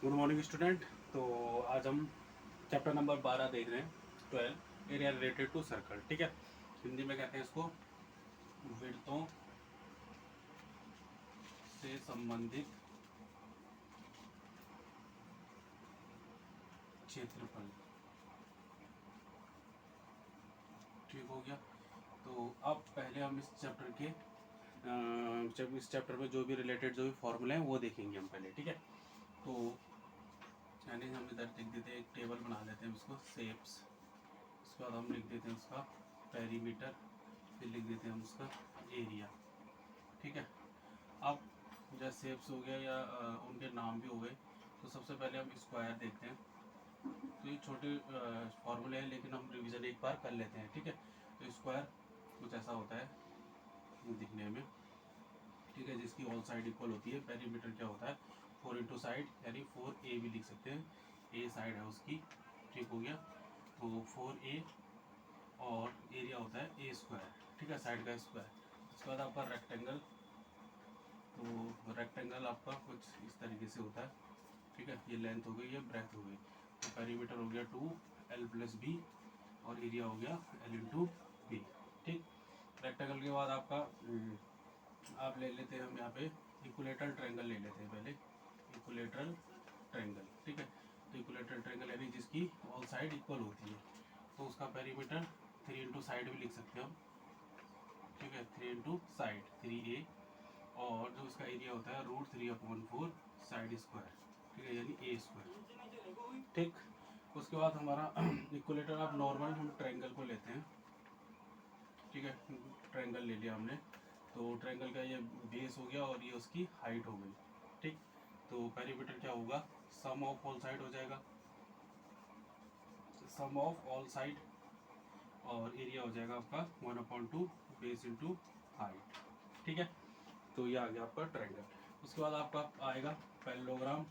Good morning student. तो आज हम चैप्टर नंबर 12 देख रहे हैं, 12 एरिया रिलेटेड टू सर्कल। ठीक है, हिंदी में कहते हैं इसको वृत्तों से संबंधित क्षेत्रफल। ठीक हो गया। तो अब पहले हम इस चैप्टर के जब इस चैप्टर में जो भी रिलेटेड जो भी फॉर्मूले हैं वो देखेंगे हम पहले। ठीक है, तो यानी हम इधर लिख देते हैं, एक टेबल बना लेते हैं उसको शेप्स। उसके बाद हम लिख देते हैं उसका पेरीमीटर, फिर लिख देते हैं हम उसका एरिया। ठीक है, अब जैसे शेप्स हो गया या उनके नाम भी हो गए, तो सबसे पहले हम स्क्वायर देखते हैं। तो ये छोटे फॉर्मूले हैं लेकिन हम रिवीजन एक बार कर लेते हैं। ठीक है, तो स्क्वायर कुछ ऐसा होता है दिखने में। ठीक है, जिसकी ऑल साइड इक्वल होती है। पेरीमीटर क्या होता है, 4 इंटू साइड, यानी 4A भी लिख सकते हैं, ए साइड है उसकी। ठीक हो गया, तो 4A और एरिया होता है ए स्क्वायर। ठीक है, साइड का स्क्वायर। उसके बाद आपका रेक्टेंगल, तो रेक्टेंगल आपका कुछ इस तरीके से होता है। ठीक है, ये लेंथ हो गई, ये ब्रेथ हो गई। तो पेरीमीटर हो गया 2L+B और एरिया हो गया L×B। ठीक, रेक्टेंगल के बाद आपका आप ले लेते हैं हम यहाँ पे इक्विलेटरल ट्रायंगल ले लेते हैं पहले। इक्विलेटरल ट्रायंगल, ठीक है, तो इक्विलेटरल ट्रायंगल यानी जिसकी ऑल साइड इक्वल होती है। तो उसका पेरीमीटर 3 इंटू साइड भी लिख सकते हैं हम। ठीक है, 3 इंटू साइड 3A, और जो उसका एरिया होता है √3/4 साइड स्क्वायर। ठीक है, यानी ए स्क्वायर। ठीक, उसके बाद हमारा इक्वलेटर, आप नॉर्मल हम ट्रायंगल को लेते हैं। ठीक है, ट्रायंगल ले लिया हमने, तो ट्रायंगल का ये बेस हो गया और ये उसकी हाइट हो गई। ठीक, तो पेरीमीटर क्या होगा, सम ऑफ ऑल साइड हो जाएगा, सम ऑफ ऑल साइड, और एरिया हो जाएगा आपका 1/2 बेस इंटू हाइट। ठीक है, तो ये आ गया आपका ट्रायंगल। उसके बाद आपका आएगा पैरेललोग्राम।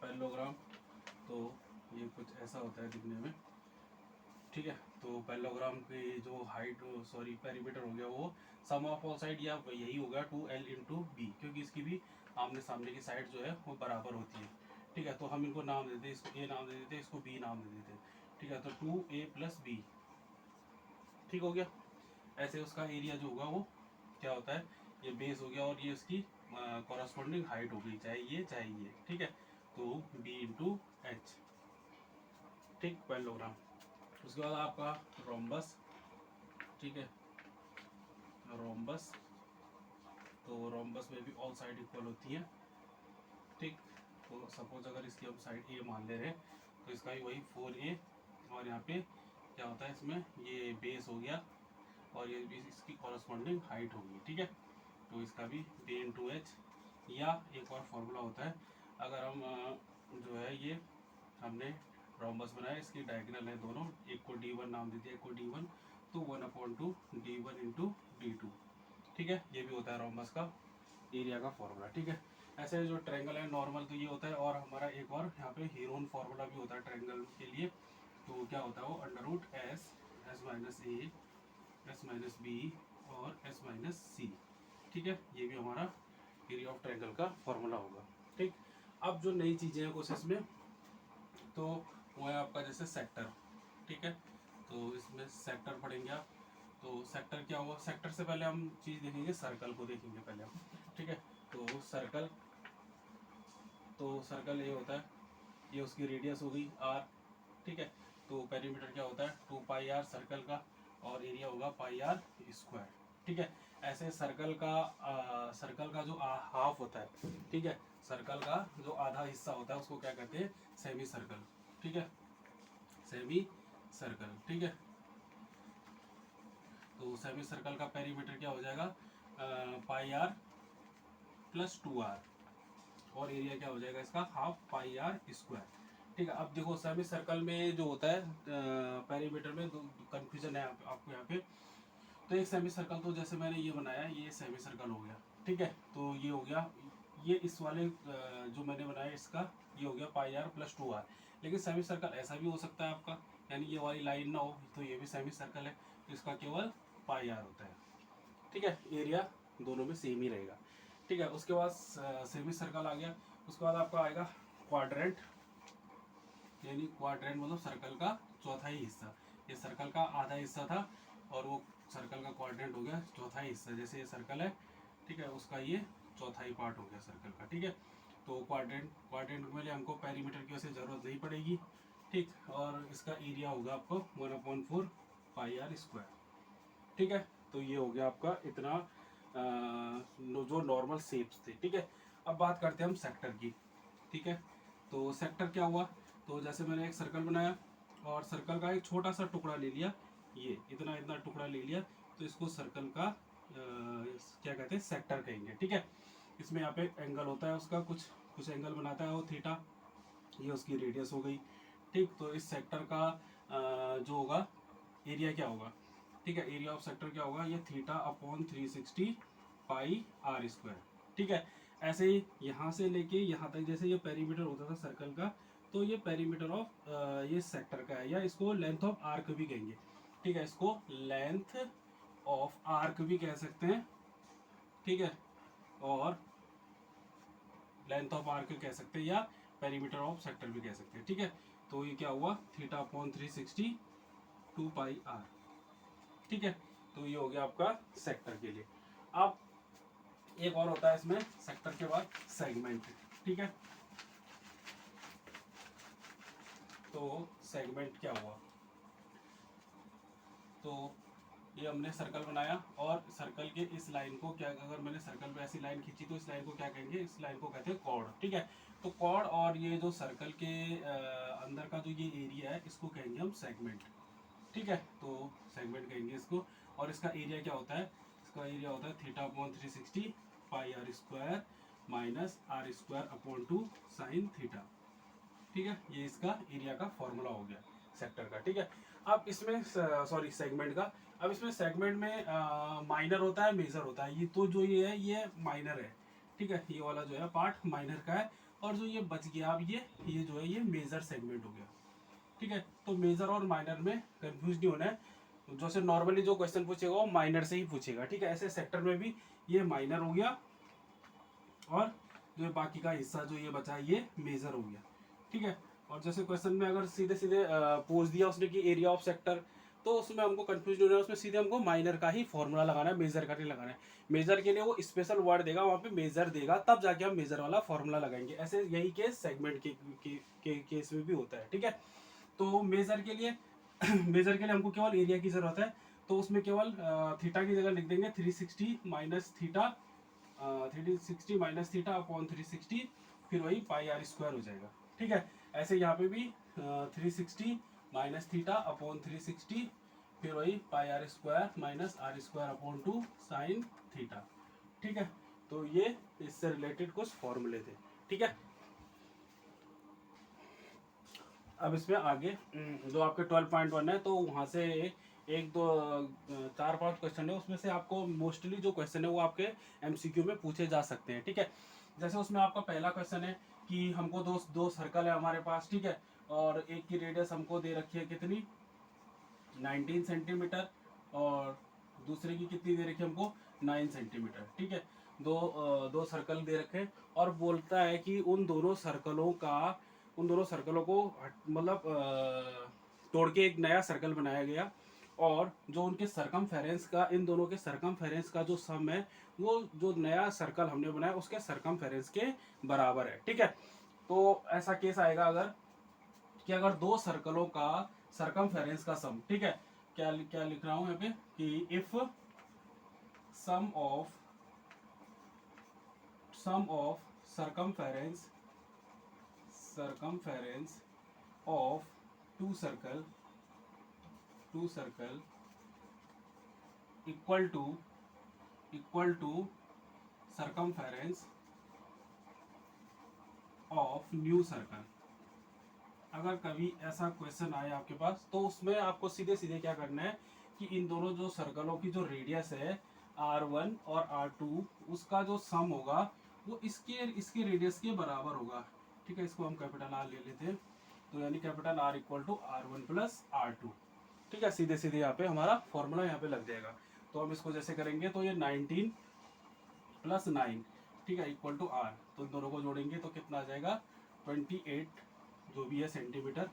पैरेललोग्राम तो ये कुछ ऐसा होता है दिखने में। ठीक है, तो पैरेललोग्राम की जो हाइट, सॉरी पेरीमीटर हो गया वो सम ऑफ ऑल साइड, या यही होगा 2L×B, क्योंकि इसकी भी आमने सामने की साइड जो है वो बराबर होती है। ठीक है, तो हम इनको नाम देते हैं, इसको A नाम दे देते हैं, इसको B नाम दे देते हैं। ठीक है, तो 2A+B। ठीक हो गया। ऐसे उसका एरिया जो होगा वो क्या होता है, ये बेस हो गया और ये उसकी कॉरस्पॉन्डिंग हाइट हो गई, चाहे ये चाहे ये। ठीक है, तो B×H। ठीक, पैरेललोग्राम। उसके बाद आपका रोम्बस। ठीक है, रोम्बस, तो रोम्बस में भी ऑल साइड इक्वल होती है। ठीक, तो सपोज अगर इसकी हम साइड ए मान ले रहे हैं, तो इसका भी वही 4A, और यहाँ पे क्या होता है, इसमें ये बेस हो गया और ये भी इसकी कॉरस्पॉन्डिंग हाइट होगी। ठीक है, तो इसका भी B×H। या एक और फॉर्मूला होता है, अगर हम जो है ये हमने रोम्बस बनाया, इसकी डायगोनल है दोनों, एक को D1 नाम दे दिया, एक को D1, तो 1/2 D1 × D2। ठीक है, ये भी होता है रोम्बस का एरिया का फॉर्मूला। ठीक है, ऐसे जो ट्रायंगल है नॉर्मल तो ये होता है, और हमारा एक और यहाँ पे हीरोन फॉर्मूला भी होता है ट्रायंगल के लिए। तो क्या होता है वो, √S, S-A, S-B और S-C। ठीक है, ये भी हमारा एरिया ऑफ ट्रायंगल का फॉर्मूला होगा। ठीक, अब जो नई चीज़ें हैं कुछ इसमें, तो वो है आपका जैसे सेक्टर। ठीक है, तो इसमें सेक्टर पढ़ेंगे आप। तो सेक्टर क्या हुआ, सेक्टर से पहले हम चीज़ देखेंगे, सर्कल को देखेंगे पहले हम। ठीक है, तो सर्कल, तो सर्कल ये होता है, ये उसकी रेडियस हो गई R। ठीक है, तो पेरीमीटर क्या होता है 2πr सर्कल का, और एरिया होगा πr स्क्वायर। ठीक है, ऐसे सर्कल का जो हाफ होता है, ठीक है, सर्कल का जो आधा हिस्सा होता है उसको क्या कहते हैं, सेमी सर्कल। ठीक है, सेमी सर्कल। ठीक है, तो सेमी सर्कल का पेरीमीटर क्या हो जाएगा, πr+2r, और एरिया क्या हो जाएगा इसका, हाफ πr स्क्वायर। ठीक है, अब देखो सेमी सर्कल में जो होता है पेरीमीटर में दो कन्फ्यूजन है आपको यहाँ पे। तो एक सेमी सर्कल, तो जैसे मैंने ये बनाया, ये सेमी सर्कल हो गया। ठीक है, तो ये हो गया, ये इस वाले जो मैंने बनाया इसका ये हो गया πr+2r। लेकिन सेमी सर्कल ऐसा भी हो सकता है आपका, यानी ये वाली लाइन ना हो, तो ये भी सेमी सर्कल है, तो इसका केवल πr होता है। ठीक है, एरिया दोनों में सेम ही रहेगा। ठीक है, उसके बाद सेमी सर्कल आ गया। उसके बाद आपका आएगा क्वाड्रेंट, यानी क्वाड्रेंट मतलब सर्कल का चौथाई हिस्सा। ये सर्कल का आधा हिस्सा था और वो सर्कल का क्वाड्रेंट हो गया चौथाई हिस्सा। जैसे ये सर्कल है, ठीक है, उसका ये चौथाई पार्ट हो गया सर्कल का, ठीक है। तो क्वाड्रेंट के लिए हमको पेरीमीटर की वैसे ज़रूरत नहीं पड़ेगी, ठीक। और इसका एरिया होगा आपको 1/4 पाई आर स्क्वायर, ठीक है। तो ये हो गया आपका इतना जो नॉर्मल शेप्स थे, ठीक है। अब बात करते हैं हम सेक्टर की, ठीक है। तो सेक्टर क्या हुआ, तो जैसे मैंने एक सर्कल बनाया और सर्कल का एक छोटा सा टुकड़ा ले लिया, ये इतना इतना टुकड़ा ले लिया, तो इसको सर्कल का क्या कहते हैं, सेक्टर कहेंगे, ठीक है। इसमें यहाँ पे एंगल होता है उसका, कुछ एंगल बनाता है वो थीटा, ये उसकी रेडियस हो गई, ठीक। तो इस सेक्टर का जो होगा एरिया क्या होगा, ठीक है, एरिया ऑफ सेक्टर क्या होगा, ये theta upon 360 pi r square, ठीक है। ऐसे ही यहाँ से लेके यहाँ तक जैसे ये पेरीमीटर होता था सर्कल का, तो ये पेरीमीटर ऑफ ये सेक्टर का है, या इसको लेंथ ऑफ आर्क भी कहेंगे, ठीक है। इसको लेंथ ऑफ आर्क भी कह सकते हैं, ठीक है, और लेंथ ऑफ आर्क कह सकते हैं, या पेरीमीटर ऑफ सेक्टर भी कह सकते हैं, ठीक है। तो ये क्या हुआ, थीटा अपॉन 360 2 पाई आर, ठीक है। तो ये हो गया आपका सेक्टर के लिए। अब एक और होता है इसमें सेक्टर के बाद सेगमेंट, ठीक है। तो सेगमेंट क्या हुआ, तो ये हमने सर्कल बनाया और सर्कल के इस लाइन को क्या, अगर मैंने सर्कल पे ऐसी लाइन खींची तो इस लाइन को क्या कहेंगे, इस लाइन को कहते हैं कॉर्ड, ठीक है। तो कॉर्ड और ये जो सर्कल के अंदर का जो ये एरिया है इसको कहेंगे हम सेगमेंट, ठीक है। तो सेगमेंट कहेंगे इसको। और इसका एरिया क्या होता है, इसका एरिया होता है theta upon 360 pi r square minus r square upon 2 sine theta, ठीक है। ये इसका एरिया का फॉर्मूला हो गया सेक्टर का, ठीक है। अब इसमें सॉरी सेगमेंट का, अब इसमें सेगमेंट में माइनर होता है, मेजर होता है। ये तो जो ये है ये माइनर है, ठीक है, ये वाला जो है पार्ट माइनर का है, और जो ये बच गया अब ये जो है ये मेजर सेगमेंट हो गया, ठीक है। तो मेजर और माइनर में कंफ्यूज नहीं होना है, जैसे नॉर्मली जो क्वेश्चन पूछेगा वो माइनर से ही पूछेगा, ठीक है। ऐसे सेक्टर में भी ये माइनर हो गया और जो बाकी का हिस्सा जो ये बचा ये मेजर हो गया, ठीक है। और जैसे क्वेश्चन में अगर सीधे सीधे पूछ दिया उसने कि एरिया ऑफ सेक्टर, तो उसमें हमको कंफ्यूज नहीं होना है, उसमें सीधे हमको माइनर का ही फॉर्मूला लगाना है, मेजर का नहीं लगाना है। मेजर के लिए वो स्पेशल वर्ड देगा, वहाँ पे मेजर देगा, तब जाके हम मेजर वाला फॉर्मूला लगाएंगे। ऐसे यही केस सेगमेंट के केस में भी होता है, ठीक है। तो मेजर के लिए मेजर के लिए हमको केवल एरिया की जरूरत है, तो उसमें केवल थीटा की जगह लिख देंगे 360 minus theta, 360 minus theta upon 360, फिर वही पाई आर स्क्वायर हो जाएगा, ठीक है। ऐसे यहाँ पे भी 360 माइनस थीटा अपॉन 360, फिर वही pi r square minus r square upon 2 sine theta, ठीक है। तो ये इससे रिलेटेड कुछ फॉर्मूले थे, ठीक है। अब इसमें आगे जो आपके 12.1 है, तो वहाँ से एक दो 4-5 क्वेश्चन है, उसमें से आपको मोस्टली जो क्वेश्चन है वो आपके एमसीक्यू में पूछे जा सकते हैं, ठीक है। जैसे उसमें आपका पहला क्वेश्चन है कि हमको दो सर्कल है हमारे पास, ठीक है, और एक की रेडियस हमको दे रखी है कितनी 19 सेंटीमीटर, और दूसरे की कितनी दे रखी है हमको 9 सेंटीमीटर, ठीक है। दो सर्कल दे रखे और बोलता है कि उन दोनों सर्कलों को मतलब तोड़ के एक नया सर्कल बनाया गया, और जो उनके सरकमफेरेंस का, इन दोनों के सरकमफेरेंस का जो सम है वो जो नया सर्कल हमने बनाया उसके सरकमफेरेंस के बराबर है, ठीक है। तो ऐसा केस आएगा अगर कि अगर दो सर्कलों का सरकमफेरेंस का सम, ठीक है, क्या क्या लिख रहा हूं यहाँ पे कि if sum of circumference of two circle equal to circumference of new circle। अगर कभी ऐसा क्वेश्चन आए आपके पास, तो उसमें आपको सीधे सीधे क्या करना है कि इन दोनों जो सर्कलों की जो रेडियस है R1 और R2, उसका जो सम होगा वो इसके रेडियस के बराबर होगा, ठीक है। इसको हम कैपिटल R ले लेते हैं, तो यानी capital R equal to R1 plus R2, ठीक है। सीधे सीधे यहाँ पे हमारा फॉर्मूला यहाँ पे लग जाएगा। तो हम इसको जैसे करेंगे तो ये 19 प्लस 9, ठीक है, इक्वल टू आर। तो दोनों को जोड़ेंगे तो कितना आ जाएगा 28 जो भी है सेंटीमीटर।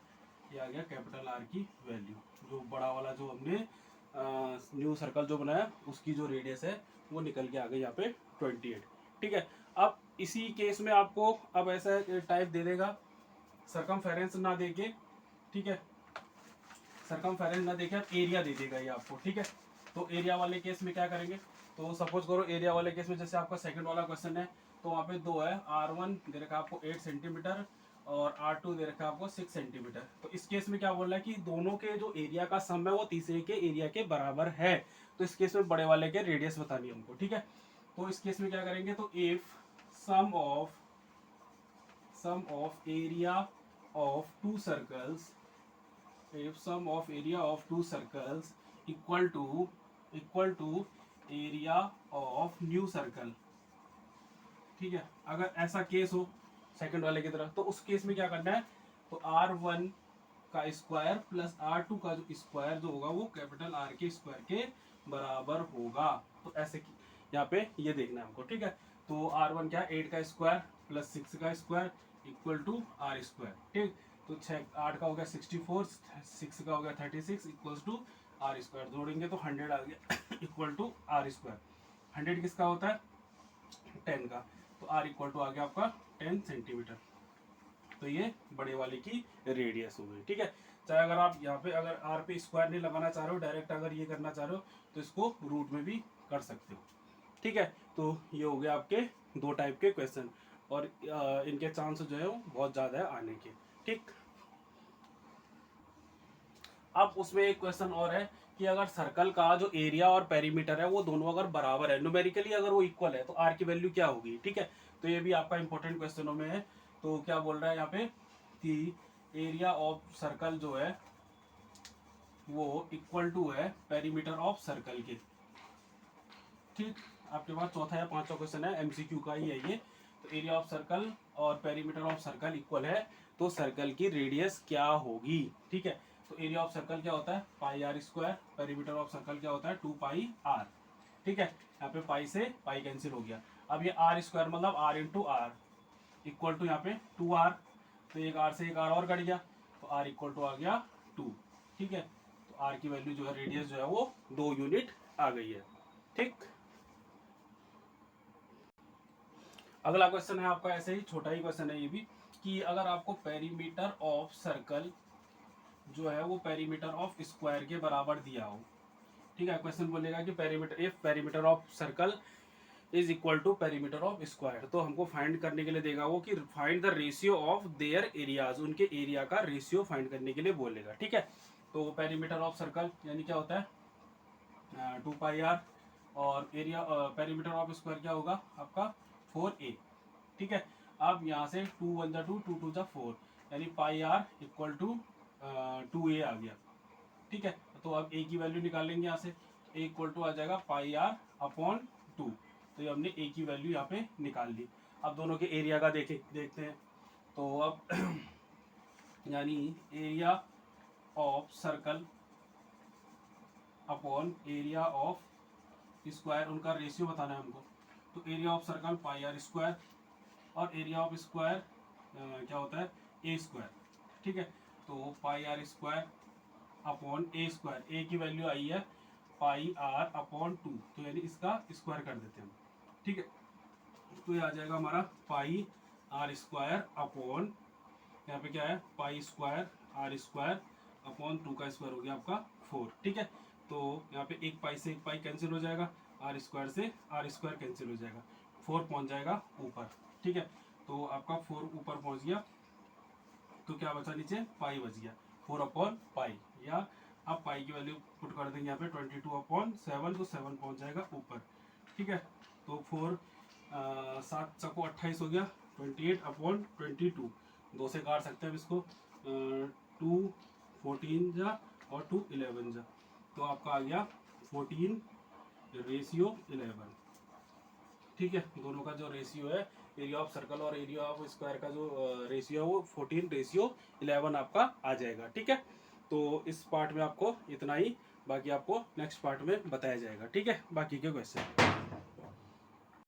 ये आ गया कैपिटल आर की वैल्यू, जो बड़ा वाला जो हमने न्यू सर्कल जो बनाया उसकी जो रेडियस है वो निकल के आ गई यहाँ पे 28। ठीक है, अब इसी केस में आपको अब ऐसा टाइप दे देगा सरकमफेरेंस ना देके, ठीक है, सरकमफेरेंस ना देके आप एरिया दे देगा ये आपको। ठीक है, तो एरिया वाले केस में क्या करेंगे, तो सपोज करो एरिया वाले केस में जैसे आपका सेकंड वाला क्वेश्चन है, तो वहाँ पे 2 है, R1 दे रखा है आपको 8 सेंटीमीटर और R2 दे रखा है आपको 6 सेंटीमीटर। तो इस केस में क्या बोल रहा है कि दोनों के जो एरिया का सम है वो तीसरे के एरिया के बराबर है। तो इस केस में बड़े वाले के रेडियस बतानी है हमको। ठीक है, तो इस केस में क्या करेंगे, तो if sum of area of two circles, if sum of area of two circles equal to area of new circle। ठीक है, अगर ऐसा केस हो सेकंड वाले की तरह, तो उस केस में क्या करना है, तो R1 का स्क्वायर प्लस R2 का जो स्क्वायर जो होगा वो कैपिटल R के स्क्वायर के बराबर होगा। तो ऐसे यहाँ पे ये देखना है हमको। ठीक है, तो R1 क्या 8 का स्क्वायर प्लस 6 का square equal to R square. ठीक, तो 8 का हो गया 64, 6 का हो गया 36 इक्वल्स टू आर स्क्वायर। जोड़ेंगे तो 100 आ गया इक्वल टू आर स्क्वायर। 100 किसका होता है 10 का, तो आर इक्वल टू आ गया आपका 10 सेंटीमीटर। तो ये बड़े वाले की रेडियस हो गई। ठीक है, चाहे अगर आप यहाँ पे अगर आर पे स्क्वायर नहीं लगाना चाह रहे हो, डायरेक्ट अगर ये करना चाह रहे हो तो इसको रूट में भी कर सकते हो। ठीक है, तो ये हो गया आपके 2 टाइप के क्वेश्चन, और इनके चांस जो है वो बहुत ज़्यादा है आने के। ठीक, अब उसमें एक क्वेश्चन और है कि अगर सर्कल का जो एरिया और पेरीमीटर है वो दोनों अगर बराबर है, न्यूमेरिकली अगर वो इक्वल है, तो आर की वैल्यू क्या होगी। ठीक है, तो ये भी आपका इंपॉर्टेंट क्वेश्चनों में है। तो क्या बोल रहा है यहाँ पे कि एरिया ऑफ सर्कल जो है वो इक्वल टू है पेरीमीटर ऑफ सर्कल के। ठीक, आपके पास चौथा या पांचवा क्वेश्चन है, एमसीक्यू का ही है ये। तो एरिया ऑफ सर्कल और पेरीमीटर ऑफ सर्कल इक्वल है, तो सर्कल की रेडियस क्या होगी। ठीक है, तो एरिया ऑफ सर्कल क्या होता है pi r square, perimeter of circle क्या होता है 2 पाई आर। ठीक है, यहाँ पे पाई से पाई कैंसिल हो गया। अब ये आर स्क्वायर मतलब r into r equal to यहाँ पे 2r, तो एक आर से एक आर और कट गया, तो आर इक्वल टू आ गया 2। ठीक है, तो आर की वैल्यू जो है रेडियस जो है वो 2 यूनिट आ गई है। ठीक, अगला क्वेश्चन है आपका ऐसे ही छोटा ही क्वेश्चन है ये भी, कि अगर आपको पेरीमीटर ऑफ सर्कल जो है वो पेरीमीटर ऑफ स्क्वायर के बराबर दिया हो। ठीक है, क्वेश्चन बोलेगा कि perimeter if perimeter of circle is equal to perimeter of square, तो हमको फाइंड करने के लिए देगा वो कि find the ratio of their areas, उनके एरिया का रेशियो फाइंड करने के लिए बोलेगा। ठीक है, तो पेरीमीटर ऑफ सर्कल यानी क्या होता है 2 पाई आर, और एरिया पेरीमीटर ऑफ स्क्वायर क्या होगा आपका 4a। ठीक है, अब यहाँ से 2 1 जा 2 2 2 जा 4, यानी पाई आर इक्वल टू 2a आ गया। ठीक है, तो अब a की वैल्यू निकालेंगे यहाँ से, a इक्वल टू आ जाएगा पाई आर अपॉन 2। तो ये हमने a की वैल्यू यहाँ पे निकाल ली। अब दोनों के एरिया का देखते हैं। तो अब यानी area of circle upon area of square, उनका रेशियो बताना है हमको। तो area of circle pi r square और एरिया ऑफ स्क्वायर क्या होता है ए स्क्वायर। ठीक है, तो pi r square upon a square, a की वैल्यू आई है पाई आर अपॉन 2, तो यानी इसका स्क्वायर कर देते हैं हम। ठीक है, तो ये आ जाएगा हमारा पाई आर स्क्वायर अपॉन यहाँ पे क्या है pi square r square upon 2 का स्क्वायर हो गया आपका 4। ठीक है, तो यहाँ पे एक पाई से एक पाई कैंसिल हो जाएगा, आर स्क्वायर से आर स्क्वायर कैंसिल हो जाएगा, 4 पहुँच जाएगा ऊपर। ठीक है, तो आपका 4 ऊपर पहुँच गया, तो क्या बचा नीचे पाई बच गया 4 अपॉन पाई, या आप पाई की वैल्यू पुट कर देंगे यहाँ पे 22 अपॉन 7, तो 7 पहुँच जाएगा ऊपर। ठीक है, तो 4 7 चको 28 हो गया, 28 अपॉन 22, 2 से काट सकते हैं इसको, 2 14 जा और 2 11 जा, तो आपका आ गया 14:11। ठीक है, दोनों का जो रेशियो है एरिया ऑफ सर्कल और एरिया ऑफ स्क्वायर का जो रेशियो है वो 14:11 आपका आ जाएगा। ठीक है, तो इस पार्ट में आपको इतना ही, बाकी आपको नेक्स्ट पार्ट में बताया जाएगा। ठीक है, बाकी के क्वेश्चन